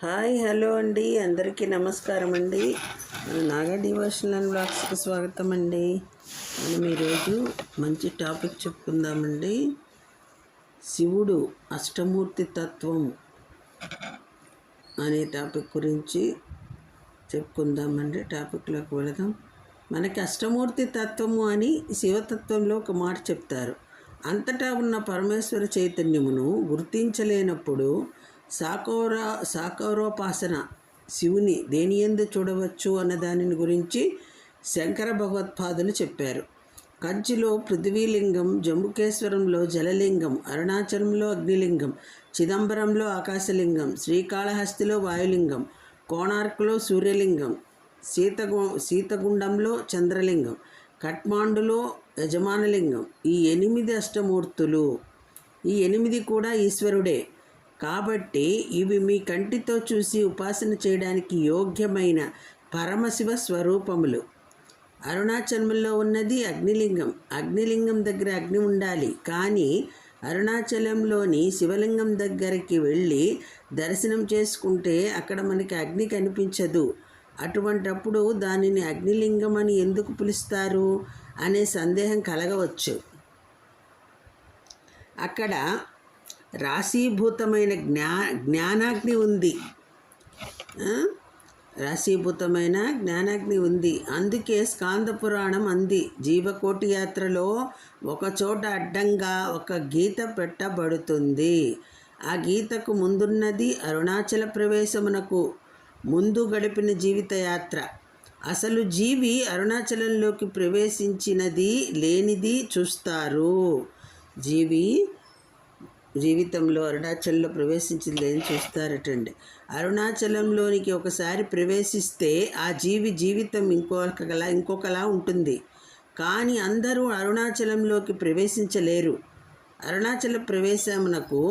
Hi hello అండి, అందరికీ నమస్కారం అండి. నాగా డివోషనల్ బ్లాగ్స్కి స్వాగతం అండి. మనం ఈరోజు మంచి టాపిక్ చెప్పుకుందామండి. శివుడు అష్టమూర్తి తత్వం అనే టాపిక్ గురించి చెప్పుకుందామండి. టాపిక్లోకి వెళదాం. మనకి అష్టమూర్తి తత్వము అని శివతత్వంలో ఒక మాట చెప్తారు. అంతటా ఉన్న పరమేశ్వర చైతన్యమును గుర్తించలేనప్పుడు సాకారోపాసన శివుని దేనియందు చూడవచ్చు అన్న దానిని గురించి శంకర భగవత్పాదులు చెప్పారు. కంచిలో పృథ్వీలింగం, జంబుకేశ్వరంలో జలలింగం, అరుణాచలంలో అగ్నిలింగం, చిదంబరంలో ఆకాశలింగం, శ్రీకాళహస్తిలో వాయులింగం, కోణార్క్లో సూర్యలింగం, సీతగుండంలో చంద్రలింగం, కట్మాండులో యజమానలింగం. ఈ 8 అష్టమూర్తులు, ఈ 8 కూడా ఈశ్వరుడే. కాబట్టి ఇవి మీ కంటితో చూసి ఉపాసన చేయడానికి యోగ్యమైన పరమశివ స్వరూపములు. అరుణాచలంలో ఉన్నది అగ్నిలింగం. అగ్నిలింగం దగ్గర అగ్ని ఉండాలి. కానీ అరుణాచలంలోని శివలింగం దగ్గరికి వెళ్ళి దర్శనం చేసుకుంటే అక్కడ మనకి అగ్ని కనిపించదు. అటువంటప్పుడు దానిని అగ్నిలింగం అని ఎందుకు పిలుస్తారు అనే సందేహం కలగవచ్చు. అక్కడ రాశీభూతమైన జ్ఞానాగ్ని ఉంది. రాశీభూతమైన జ్ఞానాగ్ని ఉంది. అందుకే స్కాంద పురాణం అంది, జీవకోటి యాత్రలో ఒకచోట అడ్డంగా ఒక గీత పెట్టబడుతుంది. ఆ గీతకు ముందున్నది అరుణాచల ప్రవేశమునకు ముందు గడిపిన జీవిత యాత్ర. అసలు జీవి అరుణాచలంలోకి ప్రవేశించినది లేనిది చూస్తారు. జీవితంలో అరుణాచలంలో ప్రవేశించింది ఏం చూస్తారటండి. అరుణాచలంలోనికి ఒకసారి ప్రవేశిస్తే ఆ జీవితం ఇంకొకలా ఉంటుంది. కానీ అందరూ అరుణాచలంలోకి ప్రవేశించలేరు. అరుణాచల ప్రవేశమునకు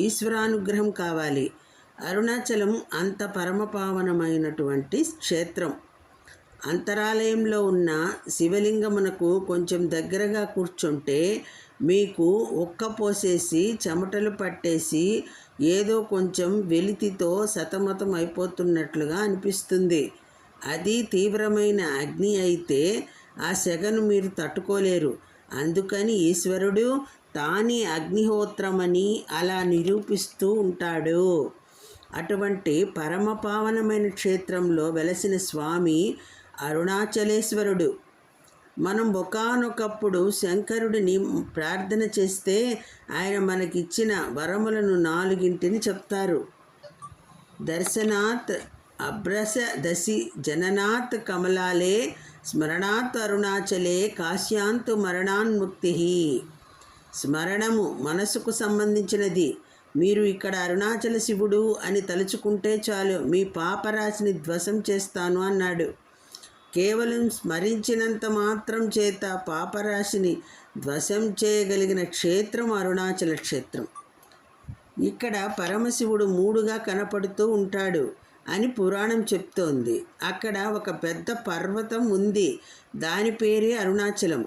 ఈశ్వరానుగ్రహం కావాలి. అరుణాచలం అంత పరమపావనమైనటువంటి క్షేత్రం. అంతరాలయంలో ఉన్న శివలింగమునకు కొంచెం దగ్గరగా కూర్చుంటే మీకు పోసేసి చెమటలు పట్టేసి ఏదో కొంచెం వెలితితో సతమతం అయిపోతున్నట్లుగా అనిపిస్తుంది. అది తీవ్రమైన అగ్ని అయితే ఆ సెగను మీరు తట్టుకోలేరు. అందుకని ఈశ్వరుడు తానే అగ్నిహోత్రమని అలా నిరూపిస్తూ ఉంటాడు. అటువంటి పరమపావనమైన క్షేత్రంలో వెలసిన స్వామి అరుణాచలేశ్వరుడు. మనం ఒకానొకప్పుడు శంకరుడిని ప్రార్థన చేస్తే ఆయన మనకిచ్చిన వరములను 4 చెప్తారు. దర్శనాత్ అభ్రస దశి, జననాత్ కమలాలే, స్మరణాత్ అరుణాచలే, కాశ్యాంతు మరణాన్ముక్తి. స్మరణము మనసుకు సంబంధించినది. మీరు ఇక్కడ అరుణాచల శివుడు అని తలుచుకుంటే చాలు, మీ పాపరాశిని ధ్వంసం చేస్తాను అన్నాడు. కేవలం స్మరించినంత మాత్రం చేత పాపరాశిని ధ్వంసం చేయగలిగిన క్షేత్రం అరుణాచల క్షేత్రం. ఇక్కడ పరమశివుడు 3గా కనపడుతూ ఉంటాడు అని పురాణం చెప్తోంది. అక్కడ ఒక పెద్ద పర్వతం ఉంది. దాని పేరే అరుణాచలం.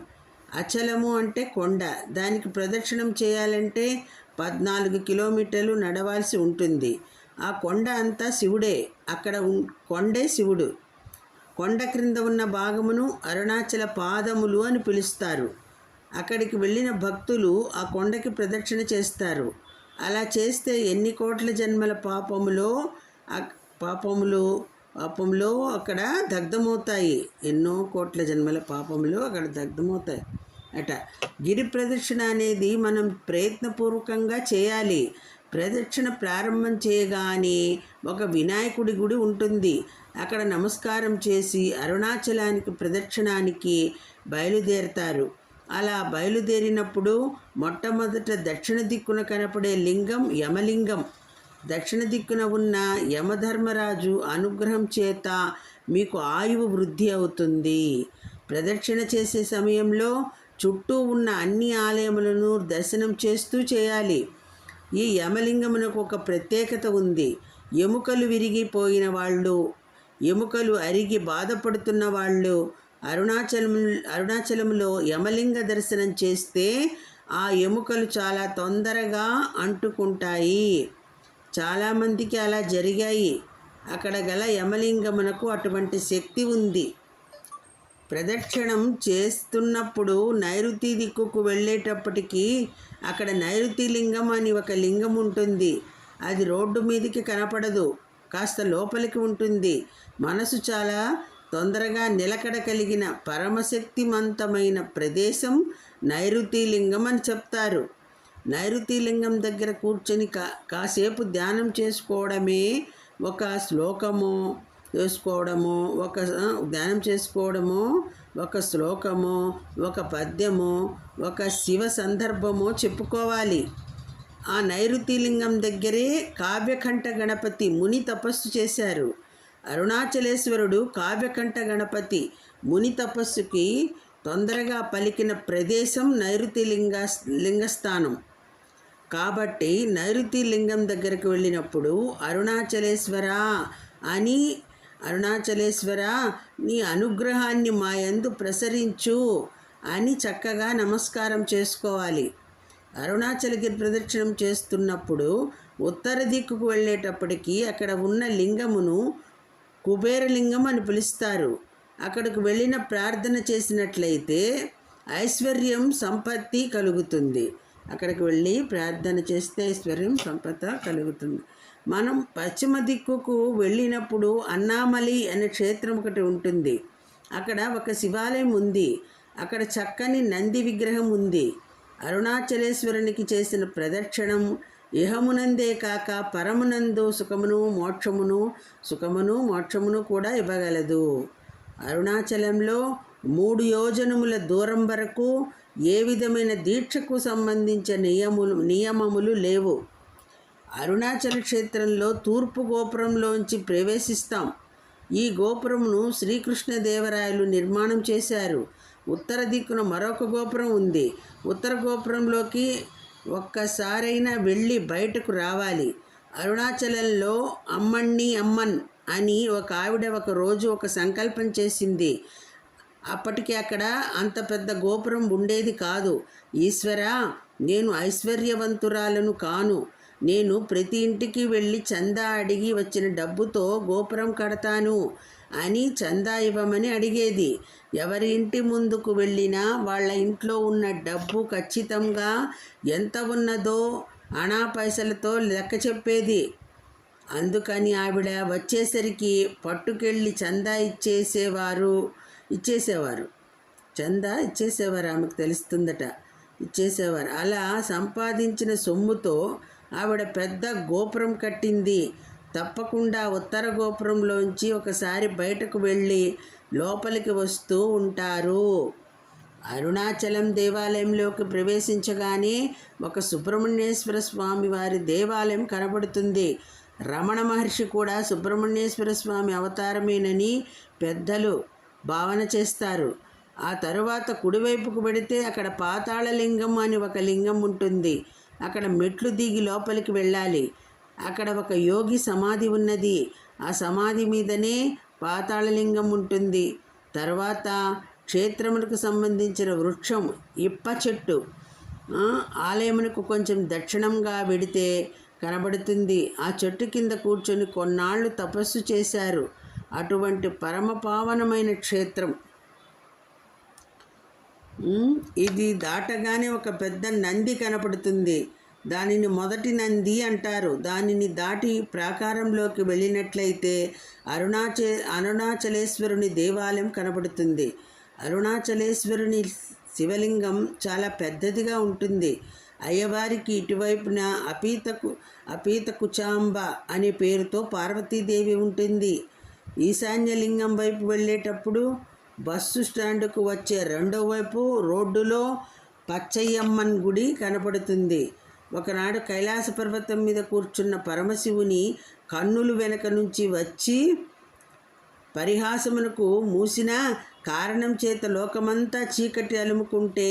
అచలము అంటే కొండ. దానికి ప్రదక్షిణం చేయాలంటే 14 కిలోమీటర్లు నడవాల్సి ఉంటుంది. ఆ కొండ అంతా శివుడే. అక్కడ కొండే శివుడు. కొండ క్రింద ఉన్న భాగమును అరుణాచల పాదములు అని పిలుస్తారు. అక్కడికి వెళ్ళిన భక్తులు ఆ కొండకి ప్రదక్షిణ చేస్తారు. అలా చేస్తే ఎన్ని కోట్ల జన్మల పాపములు అక్కడ దగ్ధమవుతాయి. ఎన్నో కోట్ల జన్మల పాపములు అక్కడ దగ్ధమవుతాయి అట. గిరి ప్రదక్షిణ అనేది మనం ప్రయత్నపూర్వకంగా చేయాలి. ప్రదక్షిణ ప్రారంభం చేయగానే ఒక వినాయకుడి గుడి ఉంటుంది. అక్కడ నమస్కారం చేసి అరుణాచలానికి ప్రదక్షిణానికి బయలుదేరతారు. అలా బయలుదేరినప్పుడు మొట్టమొదట దక్షిణ దిక్కున కనపడే లింగం యమలింగం. దక్షిణ దిక్కున ఉన్న యమధర్మరాజు అనుగ్రహం చేత మీకు ఆయువు వృద్ధి అవుతుంది. ప్రదక్షిణ చేసే సమయంలో చుట్టూ ఉన్న అన్ని ఆలయములను దర్శనం చేస్తూ చేయాలి. ఈ యమలింగమునకు ఒక ప్రత్యేకత ఉంది. ఎముకలు విరిగిపోయిన వాళ్ళు, ఎముకలు అరిగి బాధపడుతున్న వాళ్ళు అరుణాచలంలో యమలింగ దర్శనం చేస్తే ఆ ఎముకలు చాలా తొందరగా అంటుకుంటాయి. చాలామందికి అలా జరిగాయి. అక్కడ గల యమలింగమునకు అటువంటి శక్తి ఉంది. ప్రదక్షిణం చేస్తున్నప్పుడు నైరుతి దిక్కుకు వెళ్ళేటప్పటికీ అక్కడ నైరుతి లింగం అని ఒక లింగం ఉంటుంది. అది రోడ్డు మీదకి కనపడదు, కాస్త లోపలికి ఉంటుంది. మనసు చాలా తొందరగా నిలకడ కలిగిన పరమశక్తిమంతమైన ప్రదేశం నైరుతి లింగం అని చెప్తారు. నైరుతి లింగం దగ్గర కూర్చొని కాసేపు ధ్యానం చేసుకోవడమే ఒక శ్లోకము చేసుకోవడము, ఒక శ్లోకము, ఒక పద్యము, ఒక శివ సందర్భము చెప్పుకోవాలి. ఆ నైరుతి లింగం దగ్గరే కావ్యకంఠ గణపతి ముని తపస్సు చేశారు. అరుణాచలేశ్వరుడు కావ్యకంఠ గణపతి ముని తపస్సుకి తొందరగా పలికిన ప్రదేశం నైరుతి లింగస్థానం. కాబట్టి నైరుతి లింగం దగ్గరికి వెళ్ళినప్పుడు అరుణాచలేశ్వర నీ అనుగ్రహాన్ని మా యందు ప్రసరించు అని చక్కగా నమస్కారం చేసుకోవాలి. అరుణాచలగిరి ప్రదక్షిణం చేస్తున్నప్పుడు ఉత్తర దిక్కుకు వెళ్ళేటప్పటికీ అక్కడ ఉన్న లింగమును కుబేరలింగం అని పిలుస్తారు. అక్కడికి వెళ్ళిన ప్రార్థన చేసినట్లయితే ఐశ్వర్యం సంపత్తి కలుగుతుంది. అక్కడికి వెళ్ళి ప్రార్థన చేస్తే ఐశ్వర్యం సంపద కలుగుతుంది. మనం పశ్చిమ దిక్కుకు వెళ్ళినప్పుడు అన్నామలి అనే క్షేత్రం ఒకటి ఉంటుంది. అక్కడ ఒక శివాలయం ఉంది. అక్కడ చక్కని నంది విగ్రహం ఉంది. అరుణాచలేశ్వరునికి చేసిన ప్రదక్షిణం ఇహమునందే కాక పరమునందు సుఖమును మోక్షమును కూడా ఇవ్వగలదు. అరుణాచలంలో 3 యోజనముల దూరం వరకు ఏ విధమైన దీక్షకు సంబంధించిన నియమములు లేవు. అరుణాచల క్షేత్రంలో తూర్పు గోపురంలోంచి ప్రవేశిస్తాం. ఈ గోపురమును శ్రీకృష్ణదేవరాయలు నిర్మాణం చేశారు. ఉత్తర దిక్కున మరొక గోపురం ఉంది. ఉత్తర గోపురంలోకి ఒక్కసారైనా వెళ్ళి బయటకు రావాలి. అరుణాచలంలో అమ్మన్ అని ఒక ఆవిడ ఒకరోజు ఒక సంకల్పం చేసింది. అప్పటికి అక్కడ అంత పెద్ద గోపురం ఉండేది కాదు. ఈశ్వరా, నేను ఐశ్వర్యవంతురాలను కాను. నేను ప్రతి ఇంటికి వెళ్ళి చందా అడిగి వచ్చిన డబ్బుతో గోపురం కడతాను అని చందా ఇవ్వమని అడిగేది. ఎవరి ఇంటి ముందుకు వెళ్ళినా వాళ్ళ ఇంట్లో ఉన్న డబ్బు ఖచ్చితంగా ఎంత ఉన్నదో అణా పైసలతో లెక్క చెప్పేది. అందుకని ఆవిడ వచ్చేసరికి పట్టుకెళ్ళి చందా ఇచ్చేసేవారు. చందా ఇచ్చేసేవారు, ఆమెకు తెలుస్తుందట, ఇచ్చేసేవారు. అలా సంపాదించిన సొమ్ముతో ఆవిడ పెద్ద గోపురం కట్టింది. తప్పకుండా ఉత్తర గోపురంలోంచి ఒకసారి బయటకు వెళ్ళి లోపలికి వస్తూ ఉంటారు. అరుణాచలం దేవాలయంలోకి ప్రవేశించగానే ఒక సుబ్రహ్మణ్యేశ్వర స్వామి వారి దేవాలయం కనబడుతుంది. రమణ మహర్షి కూడా సుబ్రహ్మణ్యేశ్వర స్వామి అవతారమేనని పెద్దలు భావన చేస్తారు. ఆ తరువాత కుడివైపుకు పెడితే అక్కడ పాతాళలింగం అని ఒక లింగం ఉంటుంది. అక్కడ మెట్లు దిగి లోపలికి వెళ్ళాలి. అక్కడ ఒక యోగి సమాధి ఉన్నది. ఆ సమాధి మీదనే పాతాళలింగం ఉంటుంది. తర్వాత క్షేత్రములకు సంబంధించిన వృక్షం ఇప్ప చెట్టు ఆలయమునకు కొంచెం దక్షిణంగా వెడితే కనబడుతుంది. ఆ చెట్టు కింద కూర్చొని కొన్నాళ్ళు తపస్సు చేశారు. అటువంటి పరమ పావనమైన క్షేత్రం ఇది. దాటగానే ఒక పెద్ద నంది కనపడుతుంది. దానిని మొదటి నంది అంటారు. దానిని దాటి ప్రాకారంలోకి వెళ్ళినట్లయితే అరుణాచలేశ్వరుని దేవాలయం కనబడుతుంది. అరుణాచలేశ్వరుని శివలింగం చాలా పెద్దదిగా ఉంటుంది. అయ్యవారికి ఇటువైపున అపీత కుచాంబ అనే పేరుతో పార్వతీదేవి ఉంటుంది. ఈశాన్యలింగం వైపు వెళ్ళేటప్పుడు బస్సు స్టాండ్కు వచ్చే రెండో వైపు రోడ్డులో పచ్చయ్యమ్మన్ గుడి కనపడుతుంది. ఒకనాడు కైలాస పర్వతం మీద కూర్చున్న పరమశివుని కన్నులు వెనక నుంచి వచ్చి పరిహాసమునకు మూసిన కారణం చేత లోకమంతా చీకటి అలుముకుంటే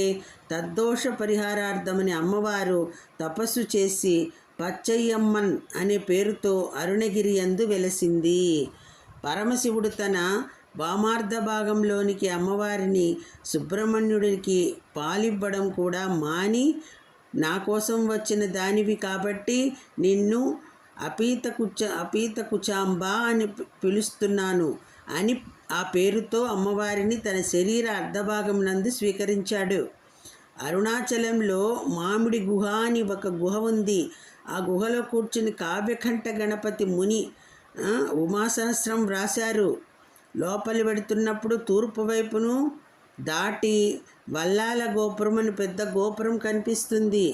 తద్దోష పరిహారార్థమని అమ్మవారు తపస్సు చేసి పచ్చయ్యమ్మన్ అనే పేరుతో అరుణగిరి యందు వెలసింది. పరమశివుడు తన వామార్ధ భాగంలోనికి అమ్మవారిని సుబ్రహ్మణ్యుడికి పాలివ్వడం కూడా మాని, నా కోసం వచ్చిన దానివి కాబట్టి నిన్ను అపీతకుచాంబ అని పిలుస్తున్నాను అని ఆ పేరుతో అమ్మవారిని తన శరీర అర్ధభాగం నందు స్వీకరించాడు. అరుణాచలంలో మామిడి గుహ అని ఒక గుహ ఉంది. ఆ గుహలో కూర్చుని కావ్యకంఠ గణపతి ముని ఉమాసహస్రం వ్రాశారు. లోపలి పెడుతున్నప్పుడు తూర్పు వైపును దాటి వల్లాల గోపురం అని పెద్ద గోపురం కనిపిస్తుంది.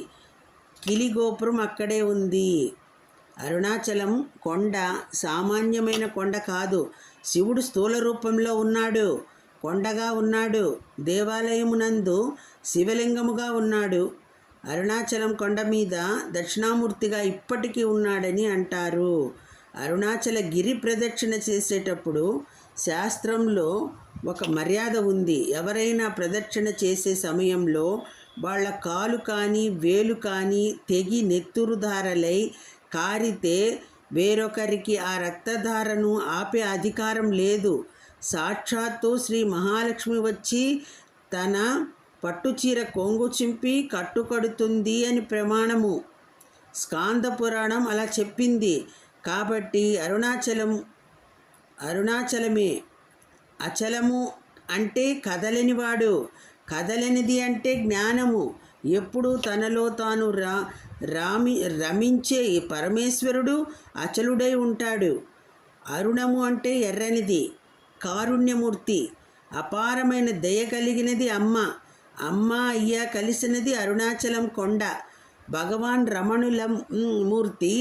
కిలి గోపురం అక్కడే ఉంది. అరుణాచలం కొండ సామాన్యమైన కొండ కాదు. శివుడు స్థూల రూపంలో ఉన్నాడు, కొండగా ఉన్నాడు, దేవాలయమునందు శివలింగముగా ఉన్నాడు. అరుణాచలం కొండ మీద దక్షిణామూర్తిగా ఇప్పటికీ ఉన్నాడని అంటారు. అరుణాచల గిరి ప్రదక్షిణ చేసేటప్పుడు శాస్త్రంలో ఒక మర్యాద ఉంది. ఎవరైనా ప్రదక్షిణ చేసే సమయంలో వాళ్ళ కాలు కానీ వేలు కానీ తెగి నెత్తురుధారలై కారితే వేరొకరికి ఆ రక్తధారను ఆపే అధికారం లేదు. సాక్షాత్తు శ్రీ మహాలక్ష్మి వచ్చి తన పట్టుచీర కొంగు చింపి కట్టుకడుతుంది అని ప్రమాణము. స్కాంద పురాణం అలా చెప్పింది. కాబట్టి అరుణాచలమే. అచలము అంటే కదలనివాడు, కదలనిది అంటే జ్ఞానము. ఎప్పుడు తనలో తాను రమించే పరమేశ్వరుడు అచలుడై ఉంటాడు. అరుణము అంటే ఎర్రనిది, కారుణ్యమూర్తి, అపారమైన దయ కలిగినది అమ్మ. అమ్మ అయ్య కలిసినది అరుణాచలం కొండ. భగవాన్ రమణుల మూర్తి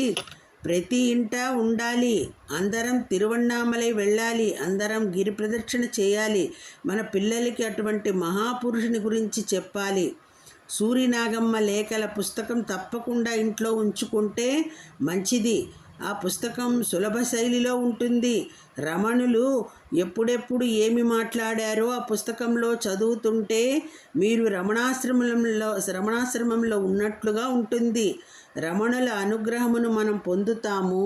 ప్రతి ఇంట ఉండాలి. అందరం తిరువణ్ణామలై వెళ్ళాలి, అందరం గిరి ప్రదక్షిణ చేయాలి. మన పిల్లలకి అటువంటి మహాపురుషుని గురించి చెప్పాలి. సూరినాగమ్మ లేఖల పుస్తకం తప్పకుండా ఇంట్లో ఉంచుకుంటే మంచిది. ఆ పుస్తకం సులభ శైలిలో ఉంటుంది. రమణులు ఎప్పుడెప్పుడు ఏమి మాట్లాడారో ఆ పుస్తకంలో చదువుతుంటే మీరు రమణాశ్రమంలో ఉన్నట్లుగా ఉంటుంది. రమణుల అనుగ్రహమును మనం పొందుతాము.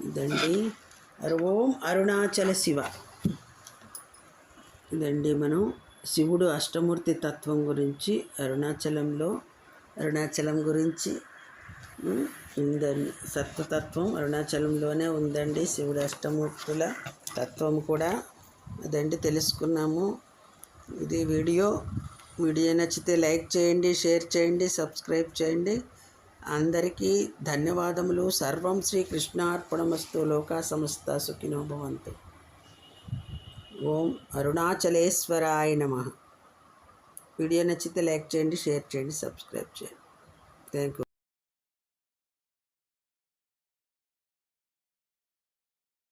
ఇదండి ఓం అరుణాచల శివ. ఇదండి మనం శివుడు అష్టమూర్తి తత్వం గురించి అరుణాచలం గురించి ఉందండి. సత్వతత్వం అరుణాచలంలోనే ఉందండి. శివుడు అష్టమూర్తుల తత్వం కూడా అదండి తెలుసుకున్నాము. ఇది వీడియో నచ్చితే లైక్ చేయండి, షేర్ చేయండి, సబ్స్క్రైబ్ చేయండి. అందరికీ ధన్యవాదములు. సర్వం శ్రీకృష్ణార్పణమస్తు. లోకా సమస్త సుఖినో భవంతు. ఓం అరుణాచలేశ్వరాయ నమః. వీడియో నచ్చితే లైక్ చేయండి, షేర్ చేయండి, సబ్స్క్రైబ్ చేయండి. Thank you.